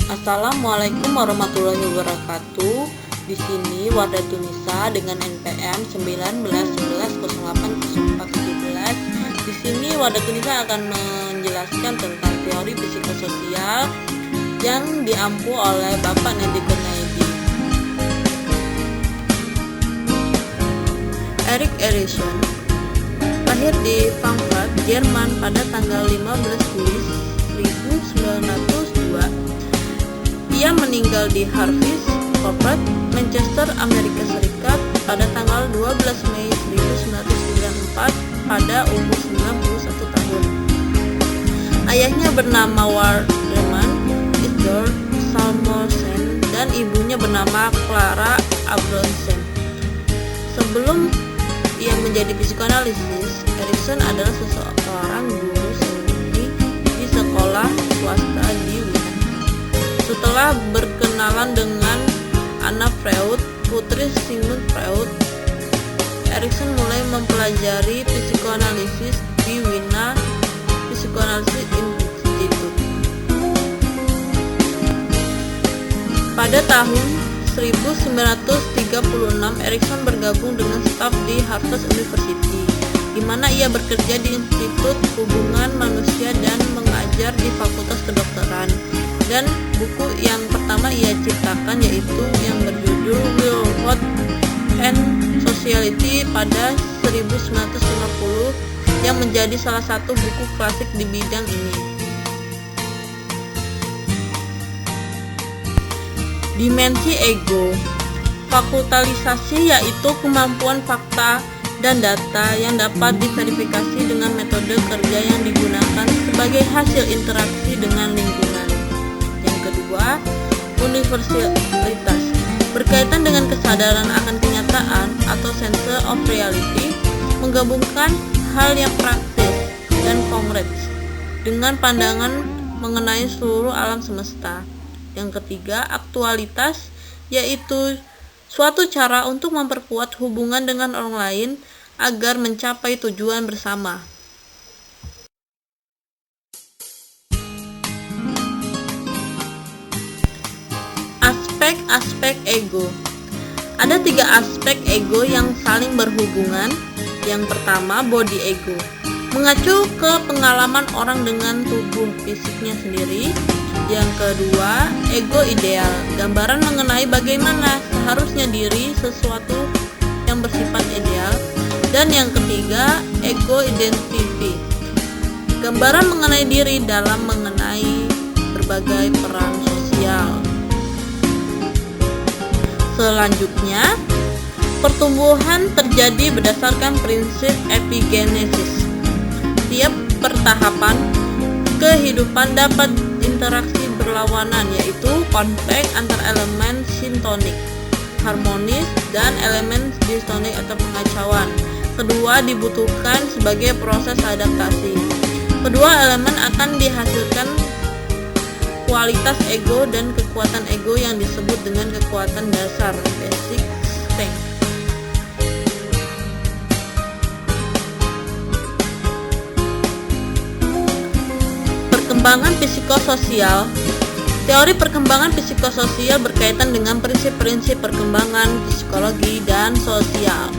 Assalamualaikum warahmatullahi wabarakatuh. Di sini Wardah Tunisa dengan NPM 1911080417. Di sini Wardah Tunisa akan menjelaskan tentang teori psikososial yang diampu oleh Bapak Nedi Cornady. Erik Erikson lahir di Frankfurt, Jerman pada tanggal 15 Juli 1902. Ia meninggal di Harvey Court, Manchester, Amerika Serikat pada tanggal 12 Mei 1994 pada umur 91 tahun. Ayahnya bernama Waldemar Isidor Samuelsen dan ibunya bernama Clara Abramson. Sebelum ia menjadi psikoanalisis, Erikson adalah seorang guru seni di sekolah swasta di Wien. Setelah berkenalan dengan Anna Freud, putri Sigmund Freud, Erikson mulai mempelajari psikoanalisis di Wiener Psychoanalysis Institute. Pada tahun 1936, Erikson bergabung dengan staf di Harvard University, di mana ia bekerja di Institut Hubungan Manusia dan mengajar di Fakultas Kedokteran. Dan buku yang pertama ia ciptakan yaitu yang berjudul Will, What and Sociality pada 1950 yang menjadi salah satu buku klasik di bidang ini. Dimensi ego. Fakultalisasi yaitu kemampuan fakta dan data yang dapat diverifikasi dengan metode kerja yang digunakan sebagai hasil interaksi dengan lingkungan. Yang kedua, universalitas. Berkaitan dengan kesadaran akan kenyataan atau sense of reality, menggabungkan hal yang praktis dan konkret dengan pandangan mengenai seluruh alam semesta. Yang ketiga, aktualitas, yaitu suatu cara untuk memperkuat hubungan dengan orang lain agar mencapai tujuan bersama. Aspek-aspek ego. Ada 3 aspek ego yang saling berhubungan. Yang pertama, body ego, mengacu ke pengalaman orang dengan tubuh fisiknya sendiri. Yang kedua, ego ideal, gambaran mengenai bagaimana seharusnya diri sesuatu yang bersifat ideal. Dan yang ketiga, ego identity, gambaran mengenai diri dalam mengenai berbagai peran sosial. Selanjutnya, pertumbuhan terjadi berdasarkan prinsip epigenesis. Tiap pertahapan kehidupan dapat interaksi berlawanan, yaitu konflik antar elemen sintonik, harmonis, dan elemen distonik atau pengacauan. Kedua dibutuhkan sebagai proses adaptasi. Kedua elemen akan dihasilkan kualitas ego dan kekuatan ego yang disebut dengan kekuatan dasar, basic strength. Perkembangan psikososial. Teori perkembangan psikososial berkaitan dengan prinsip-prinsip perkembangan psikologi dan sosial.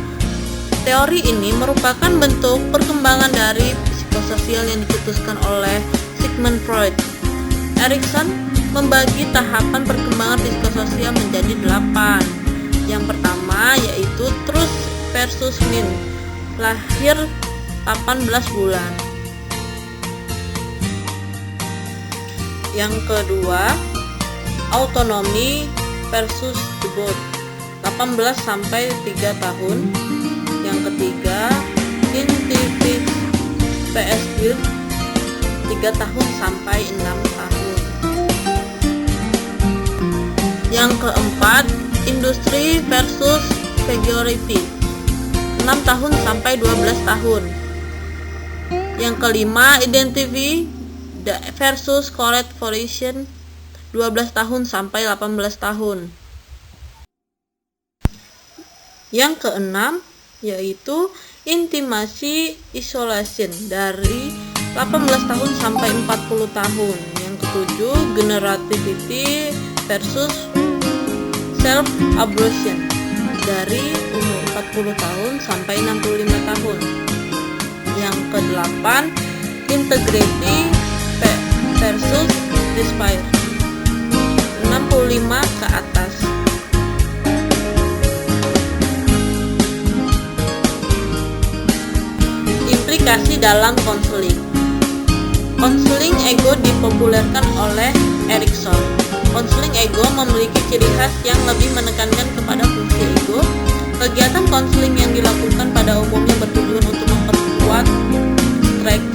Teori ini merupakan bentuk perkembangan dari psikososial yang dicetuskan oleh Sigmund Freud. Erikson membagi tahapan perkembangan psikososial menjadi 8. Yang pertama yaitu Truth versus Mean, lahir 18 bulan. Yang kedua, Autonomy versus Debut, 18 sampai 3 tahun. Yang ketiga, Scientific vs Guild, 3 tahun sampai 6 tahun. Yang keempat, Industry versus Security, 6 tahun sampai 12 tahun. Yang kelima, Identity versus Collaboration, 12 tahun sampai 18 tahun. Yang keenam yaitu Intimacy Isolation, dari 18 tahun sampai 40 tahun. Yang 7, generativity versus self-abrogation dari umur 40 tahun sampai 65 tahun. Yang ke-8, integrity versus despair 65 ke atas. Implikasi dalam konseling. Konseling ego dipopulerkan oleh Erikson. Konseling ego memiliki ciri khas yang lebih menekankan kepada fungsi ego. Kegiatan konseling yang dilakukan pada umumnya bertujuan untuk memperkuat strength,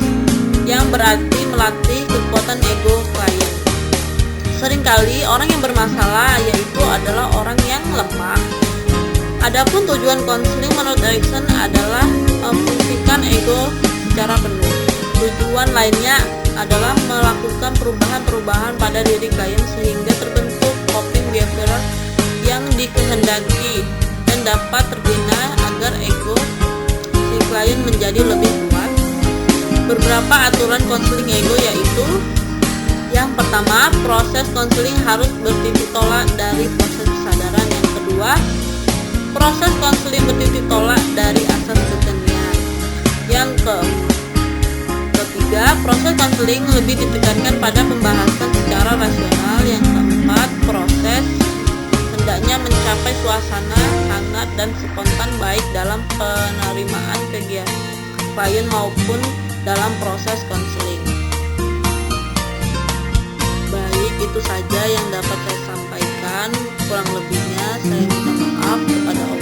yang berarti melatih kekuatan ego klien. Seringkali orang yang bermasalah yaitu adalah orang yang lemah. Adapun tujuan konseling menurut Erikson adalah memfungsikan ego secara penuh. Tujuan lainnya adalah melakukan perubahan-perubahan pada diri klien sehingga terbentuk coping behavior yang dikehendaki dan dapat terbina agar ego si klien menjadi lebih kuat. Beberapa aturan konseling ego yaitu: yang pertama, proses konseling harus bertitik tolak dari proses kesadaran. Yang kedua, proses konseling bertitik tolak dari asas kejenuhan. Yang ketiga, proses konseling lebih ditekankan pada pembahasan secara rasional. Yang keempat, proses hendaknya mencapai suasana hangat dan spontan baik dalam penerimaan kegiatan klien maupun dalam proses konseling. Baik, itu saja yang dapat saya sampaikan. Kurang lebihnya saya minta maaf kepada Allah